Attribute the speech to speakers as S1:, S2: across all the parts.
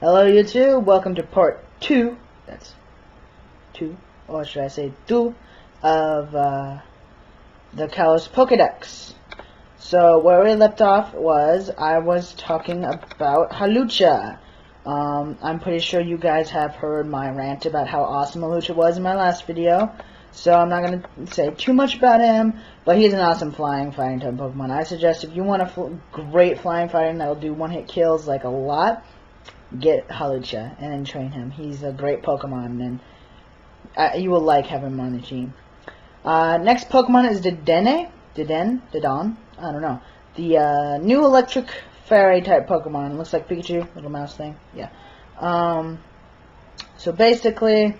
S1: Hello YouTube, welcome to part 2, that's 2, or should I say 2, of the Kalos Pokedex. So where we left off was, I was talking about Hawlucha. I'm pretty sure you guys have heard my rant about how awesome Hawlucha was in my last video. So I'm not going to say too much about him, but he's an awesome flying fighting type Pokemon. I suggest if you want a great flying fighting that'll do one-hit kills like a lot, get Hawlucha and then train him. He's a great Pokemon, and you will like having him on the team. Next Pokemon is Dedenne? Dedon? I don't know. The new electric fairy type Pokemon. Looks like Pikachu, little mouse thing. Yeah. So basically,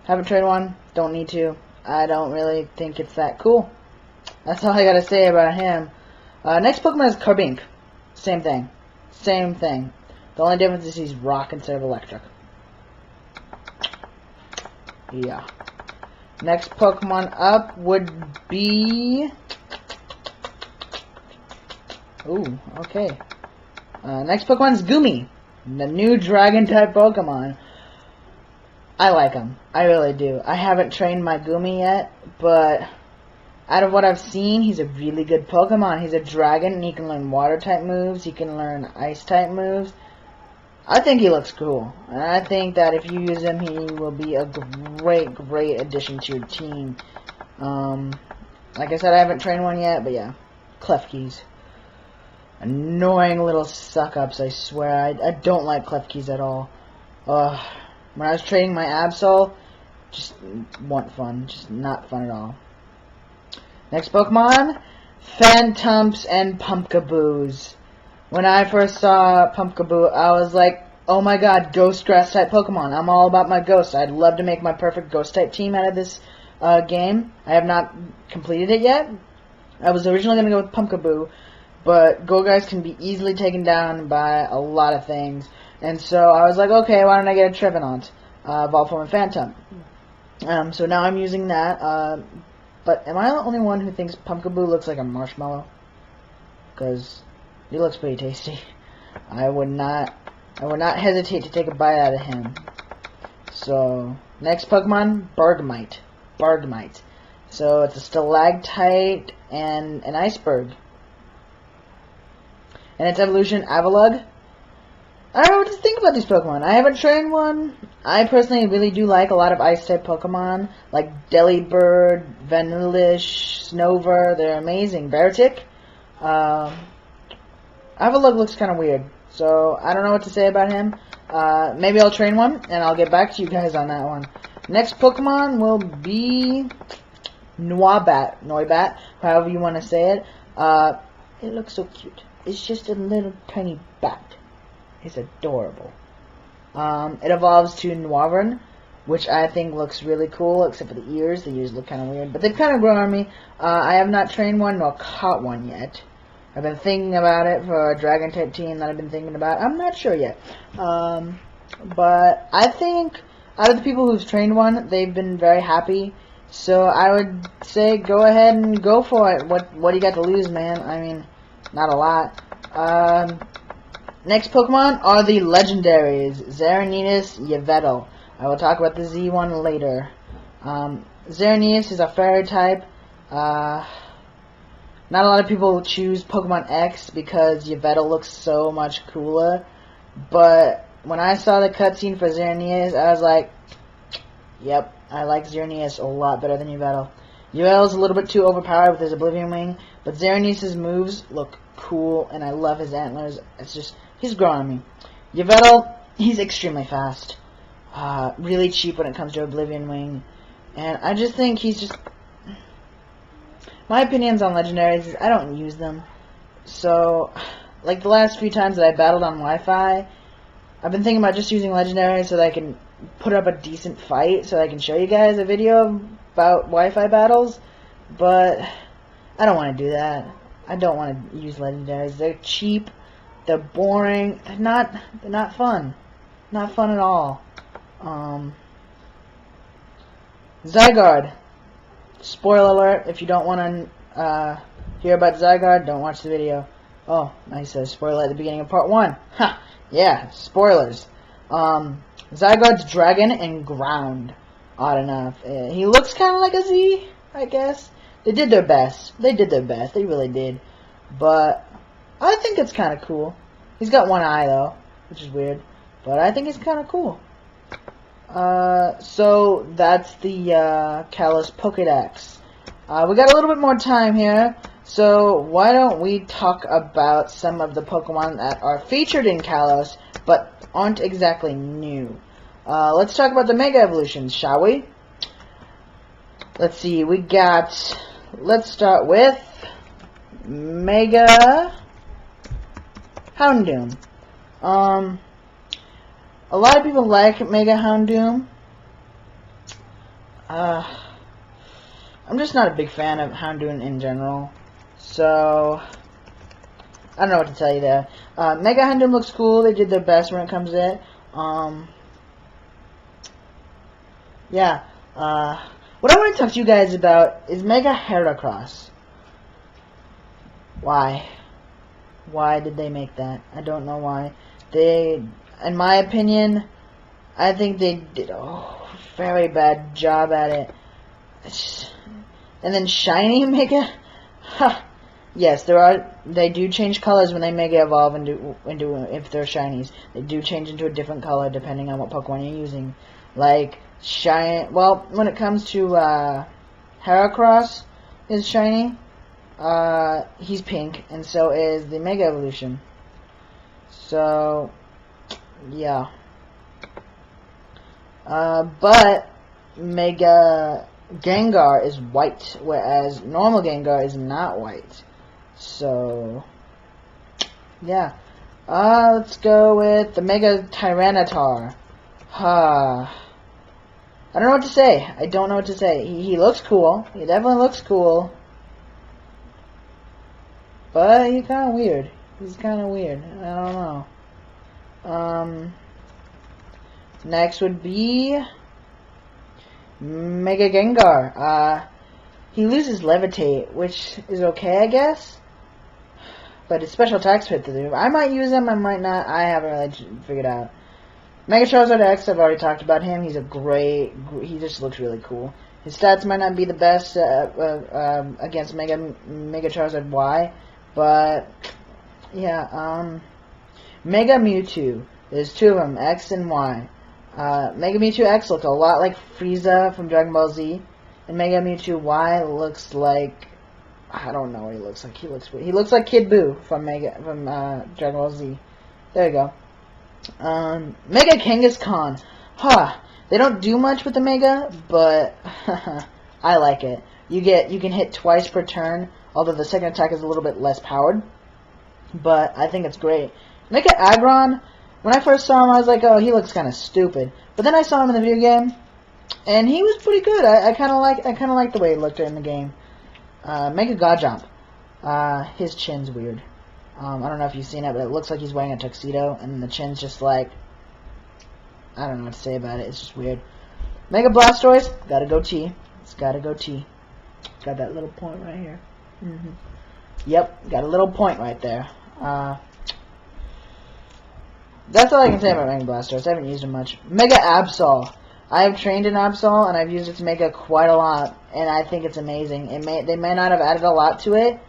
S1: haven't trained one. Don't need to. I don't really think it's that cool. That's all I gotta say about him. Next Pokemon is Carbink. Same thing. Same thing. The only difference is he's rock instead of electric. Yeah. Next Pokemon up would be... Ooh, okay. Next Pokemon is Goomy. The new dragon type Pokemon. I like him. I really do. I haven't trained my Goomy yet, but out of what I've seen, he's a really good Pokemon. He's a dragon, and he can learn water type moves. He can learn ice type moves. I think he looks cool, and I think that if you use him, he will be a great addition to your team. Like I said, I haven't trained one yet, but yeah. Klefkis. Annoying little suck-ups, I swear. I don't like Klefkis at all. When I was training my Absol, just want fun. Just not fun at all. Next Pokemon, Phantumps and Pumpkaboos. When I first saw Pumpkaboo, I was like, oh my god, Ghost Grass type Pokemon. I'm all about my Ghost. I'd love to make my perfect Ghost type team out of this game. I have not completed it yet. I was originally going to go with Pumpkaboo, but Gourgeist can be easily taken down by a lot of things. And so I was like, okay, why don't I get a Trevenant, Evolved from a Phantom. So now I'm using that. But am I the only one who thinks Pumpkaboo looks like a marshmallow? Because he looks pretty tasty. I would not hesitate to take a bite out of him. So next Pokemon, Bergmite. So it's a Stalactite and an Iceberg. And its evolution, Avalugg. I don't know what to think about these Pokemon. I haven't trained one. I personally really do like a lot of Ice-type Pokemon, like Delibird, Vanillish, Snover. They're amazing. Beartic. Avalugg looks kind of weird, so I don't know what to say about him. Maybe I'll train one, and I'll get back to you guys on that one. Next Pokemon will be Noibat, however you want to say it. It looks so cute. It's just a little tiny bat. It's adorable. It evolves to Noivern, which I think looks really cool, except for the ears. The ears look kind of weird, but they've kind of grown on me. I have not trained one nor caught one yet. I've been thinking about it for a dragon type team that I've been thinking about. I'm not sure yet. But I think out of the people who've trained one, they've been very happy. So I would say go ahead and go for it. What do you got to lose, man? I mean, not a lot. Next Pokemon are the legendaries, Xerneas, Yveltal. I will talk about the Z one later. Xerneas is a fairy type. Not a lot of people choose Pokemon X because Yveltal looks so much cooler. But when I saw the cutscene for Xerneas, I was like, yep, I like Xerneas a lot better than Yveltal. Yveltal's a little bit too overpowered with his Oblivion Wing, but Xerneas' moves look cool, and I love his antlers. It's just, he's growing on me. Yveltal, he's extremely fast. Really cheap when it comes to Oblivion Wing. And I just think he's just... My opinions on legendaries is I don't use them. So, like the last few times that I battled on Wi-Fi, I've been thinking about just using legendaries so that I can put up a decent fight, so that I can show you guys a video about Wi-Fi battles. But I don't want to do that. I don't want to use legendaries. They're cheap. They're boring. They're not fun. Not fun at all. Zygarde. Spoiler alert, if you don't want to hear about Zygarde, don't watch the video. Oh, nice spoiler at the beginning of part 1. Ha! Yeah, spoilers. Zygarde's Dragon and Ground. Odd enough. He looks kind of like a Z, I guess. They did their best. They did their best. They really did. But I think it's kind of cool. He's got one eye, though, which is weird. But I think it's kind of cool. So that's the Kalos Pokedex. We got a little bit more time here. So why don't we talk about some of the Pokemon that are featured in Kalos, but aren't exactly new. Let's talk about the Mega Evolutions, shall we? Let's see, let's start with Mega Houndoom. A lot of people like Mega Houndoom. I'm just not a big fan of Houndoom in general. So, I don't know what to tell you there. Mega Houndoom looks cool. They did their best when it comes to it. Yeah. What I want to talk to you guys about is Mega Heracross. Why? Why did they make that? I don't know why. In my opinion, I think they did a very bad job at it. And then Shiny Mega? Huh. Yes, they do change colors when they Mega Evolve into if they're Shinies. They do change into a different color depending on what Pokemon you're using. Like, well, when it comes to Heracross is shiny, he's pink, and so is the Mega Evolution. So, yeah. But Mega Gengar is white, whereas normal Gengar is not white. So, yeah. Let's go with the Mega Tyranitar. I don't know what to say. I don't know what to say. He looks cool. He definitely looks cool. But he's kind of weird. He's kind of weird. I don't know. Next would be Mega Gengar. He loses Levitate, which is okay, I guess. But his special attacks hit the roof. I might use him, I might not. I haven't really figured out. Mega Charizard X, I've already talked about him. He's he just looks really cool. His stats might not be the best against Mega Charizard Y, but yeah. Mega Mewtwo. There's two of them, X and Y. Mega Mewtwo X looks a lot like Frieza from Dragon Ball Z, and Mega Mewtwo Y looks like, I don't know what he looks like. He looks like Kid Buu from Dragon Ball Z. There you go. Mega Kangaskhan. They don't do much with the Mega, but I like it. You can hit twice per turn, although the second attack is a little bit less powered. But I think it's great. Mega Aggron. When I first saw him, I was like, oh, he looks kind of stupid. But then I saw him in the video game, and he was pretty good. I kind of like the way he looked in the game. Mega Garchomp. His chin's weird. I don't know if you've seen it, but it looks like he's wearing a tuxedo, and the chin's just like, I don't know what to say about it. It's just weird. Mega Blastoise, got a goatee. It's got a goatee. Got that little point right here. Yep, got a little point right there. That's all I can say about Mega Blastoise. I haven't used him much. Mega Absol. I have trained in Absol, and I've used its Mega quite a lot, and I think it's amazing. They may not have added a lot to it,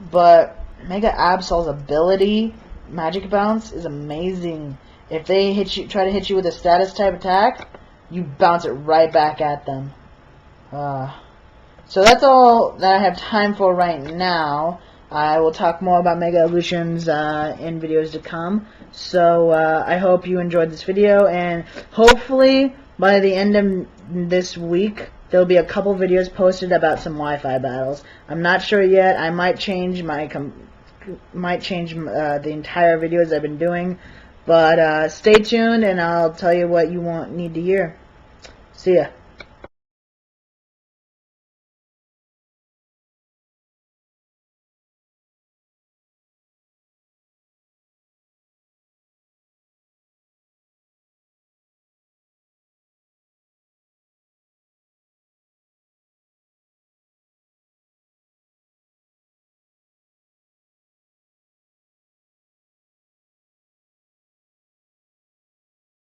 S1: but Mega Absol's ability, Magic Bounce, is amazing. If they try to hit you with a status type attack, you bounce it right back at them. So that's all that I have time for right now. I will talk more about Mega Evolutions in videos to come. So I hope you enjoyed this video, and hopefully by the end of this week there'll be a couple videos posted about some Wi-Fi battles. I'm not sure yet. I might change the entire videos I've been doing, but stay tuned, and I'll tell you what you need to hear. See ya.